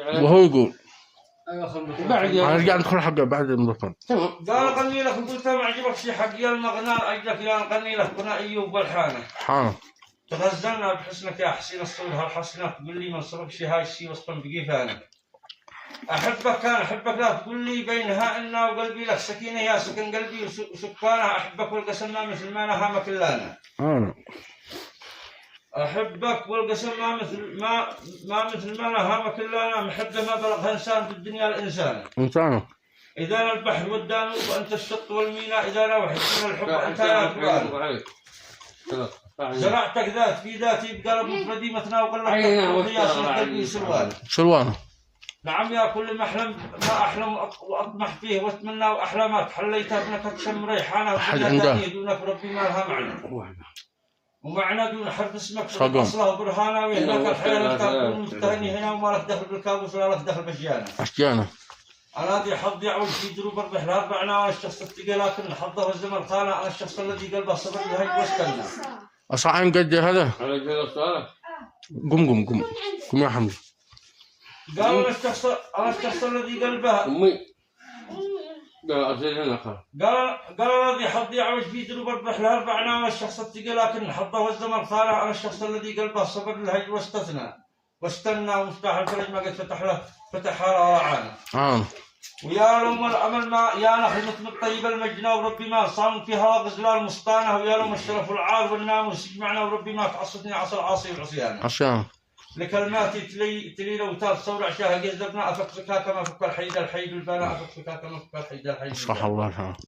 وهو يقول ايوه بعد نرجع ندخل حقه بعد المدفن. قال غني لك قلت ما عجبك شي حق يا المغنى اجلك يا غني لك قناة ايوب والحانه حانه تغزلنا بحسنك يا حسين الصور هالحسنة تقول لي من صرف شي هاي الشي وصفا بقيفانا احبك كان احبك لا تقول لي بينها انا وقلبي لك سكينه يا سكن قلبي وسكانها احبك والقسم مثل ما نهى مكلانا احبك والقسم ما مثل ما نهى مكلانا محبه ما بلغها انسان في الدنيا الانسان إذا لا البحر والدانوب وأنت الشط والميناء إذا لا وحدتنا الحب وأنت يا فلان زرعتك ذات في ذاتي بقلب مفردي مثنى وقلبت قياس قلبي سلوانه نعم يا كل ما أحلم وأطمح فيه وأتمنى وأحلامات حليتها ابنك تشم ريحانة وحدتني دونك ربي ما لها معنى ومعنى دون حرف اسمك أصله برهانة وهناك الحياة أنت تكون مستهني هنا وما لك دخل بالكابوس ولا لك دخل بشيانة أنا ذي حظي عود في دروب الرحلة أربعنا وأنا الشخص التقي لكن حظه الزمن خانة أنا الشخص الذي قلبه صبر لهج واستنى أصحين قد هذا قم يا حمد قال أنا الشخص الذي قلبه قال الذي حظي عود في دروب الرحلة أربعنا وأنا الشخص التقي لكن حظه الزمن خانة أنا الشخص الذي قلبه صبر لهج واستنى ومفتاح الفرج ما قد فتحها وراعانا ويا لهم الأمل ما يا نحن مثل الطيب المجنى وربي ما صام فيها غزلان مصطانة ويا لهم الشرف العار والناموس يجمعنا وربي ما تعصتني عصا العاصي والعصيان لكلماتي تلي لو تاب صور عشاها قزبنا أفكفكها كما فك الحيد البناء أفكفكها كما فك الحيد صح الله